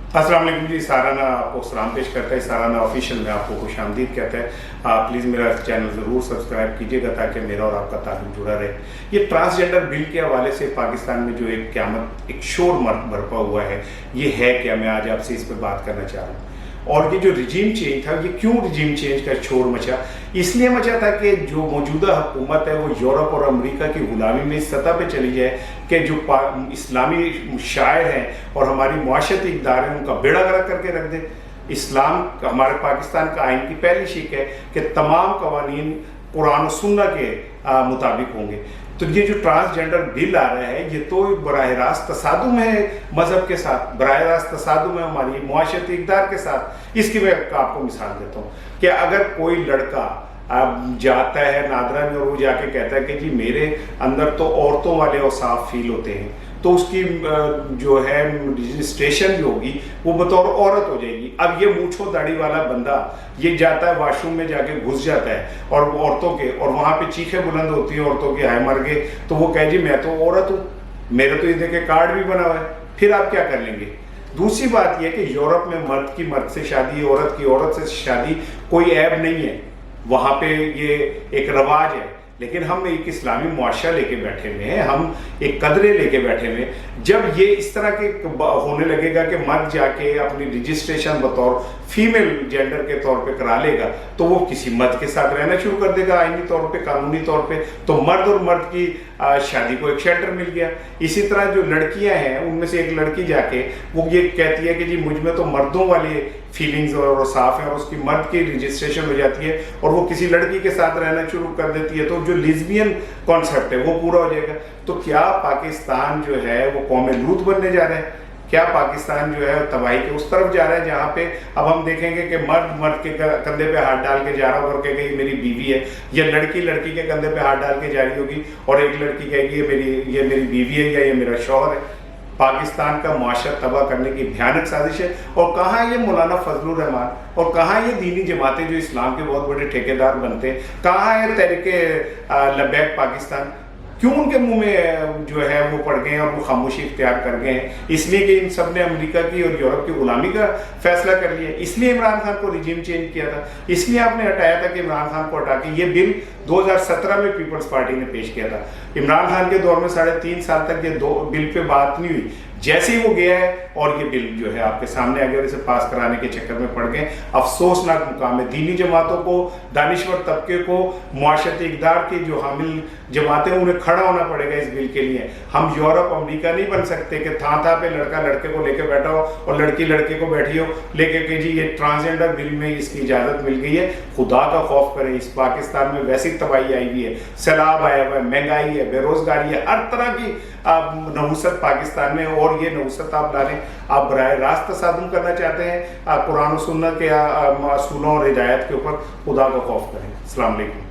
अस्सलाम वालेकुम जी। साराना आपको सलाम पेश करता है। साराना ऑफिशियल में आपको खुश आमदीद कहता है। आप प्लीज़ मेरा चैनल ज़रूर सब्सक्राइब कीजिएगा ताकि मेरा और आपका ताल्लुक जुड़ा रहे। ये ट्रांसजेंडर बिल के हवाले से पाकिस्तान में जो एक क़यामत एक शोर बरपा हुआ है, ये है क्या, मैं आज आपसे इस पर बात करना चाह रहा हूँ। और ये जो रिजीम चेंज था, ये क्यों रिजीम चेंज का शोर मचा? इसलिए मचा था कि जो मौजूदा हुकूमत है वो यूरोप और अमेरिका की गुलामी में इस सतह पे चली जाए कि जो इस्लामी शायर हैं और हमारी मुआशरती इक़दार हैं उनका बेड़ा गर्क करके रख दे। इस्लाम हमारे पाकिस्तान का आइन की पहली शिक है कि तमाम कवानीन कुरान और सुन्ना के मुताबिक होंगे। तो ये जो ट्रांसजेंडर बिल आ रहा है, ये तो बराह रास्त तसादुम है मज़हब के साथ, बराह रास्त तसादुम है हमारी मुआशरती इक़दार के साथ। इसकी मैं आपको मिसाल देता हूँ कि अगर कोई लड़का जाता है नादरा में और वो जाके कहता है कि जी मेरे अंदर तो औरतों वाले औसाफ फील होते हैं, तो उसकी जो है रजिस्ट्रेशन जो होगी वो बतौर औरत हो जाएगी। अब ये मूंछों दाढ़ी वाला बंदा ये जाता है वॉशरूम में जाके घुस जाता है और औरतों के, और वहाँ पे चीखें बुलंद होती हैं औरतों की, हाय मर गए, तो वो कहे जी मैं तो औरत हूँ, मेरा तो ये देखे कार्ड भी बना हुआ है। फिर आप क्या कर लेंगे? दूसरी बात यह कि यूरोप में मर्द की मर्द से शादी, औरत की औरत से शादी कोई ऐब नहीं है, वहाँ पे ये एक रवाज है। लेकिन हम एक इस्लामी मुआशरा लेके बैठे हुए हैं, हम एक कदरे लेके बैठे हुए हैं। जब ये इस तरह के होने लगेगा कि मर्द जाके अपनी रजिस्ट्रेशन बतौर फीमेल जेंडर के तौर पे करा लेगा, तो वो किसी मर्द के साथ रहना शुरू कर देगा आईनी तौर पे, कानूनी तौर पे, तो मर्द और मर्द की शादी को एक शेल्टर मिल गया। इसी तरह जो लड़कियां हैं उनमें से एक लड़की जाके वो ये कहती है कि जी मुझ में तो मर्दों वाले फीलिंग्स और साफ है, और उसकी मर्द की रजिस्ट्रेशन हो जाती है और वो किसी लड़की के साथ रहना शुरू कर देती है, तो जो लिस्बियन कॉन्सेप्ट है वो पूरा हो जाएगा। तो क्या पाकिस्तान जो है वो कौम लूत बनने जा रहा है? क्या पाकिस्तान जो है तबाही के उस तरफ जा रहा है जहाँ पे अब हम देखेंगे कि मर्द मर्द के कंधे पे हाथ डाल के जा रहा होगा और कहेगा ये मेरी बीवी है, या लड़की लड़की के कंधे पे हाथ डाल के जा रही होगी और एक लड़की कहेगी ये मेरी बीवी है या ये मेरा शौहर है? पाकिस्तान का मुआशरा तबाह करने की भयानक साजिश है। और कहाँ ये मौलाना फजलुर रहमान, और कहाँ ये दीनी जमातें जो इस्लाम के बहुत बड़े ठेकेदार बनते हैं, कहाँ है तहरीके लब्बैक पाकिस्तान? क्यों उनके मुंह में जो है वो पड़ गए हैं और वो खामोशी इख्तियार कर गए हैं? इसलिए कि इन सब ने अमेरिका की और यूरोप की गुलामी का फैसला कर लिया। इसलिए इमरान खान को रिजीम चेंज किया था, इसलिए आपने हटाया था कि इमरान खान को हटा के ये बिल 2017 में पीपल्स पार्टी ने पेश किया था। इमरान खान के दौर में 3.5 साल तक ये बिल पे बात नहीं हुई। जैसे ही वो गया है और ये बिल जो है आपके सामने आ गया, इसे पास कराने के चक्कर में पड़ गए। अफसोसनाक मुकाम है दीनी जमातों को, दानिश्वर तबके को, मुआशरती इक़दार की जो हामिल जमातें उन्हें खड़ा होना पड़ेगा इस बिल के लिए। हम यूरोप अमेरिका नहीं बन सकते कि था पे लड़का लड़के को लेके बैठा हो और लड़की लड़के को बैठी हो लेके कि जी ये ट्रांसजेंडर बिल में इसकी इजाज़त मिल गई है। खुदा का खौफ करें, इस पाकिस्तान में वैसी तबाही आई हुई है, सैलाब आया हुआ है, महंगाई है, बेरोजगारी है, हर तरह की नहुसत पाकिस्तान में, और ये नहुसत आप डालें, आप बराह रास्त तसादुम करना चाहते हैं, आप कुरान और सुन्नत के असूलों और हिदायत के ऊपर खुदा का खौफ करें। अस्सलाम वालेकुम।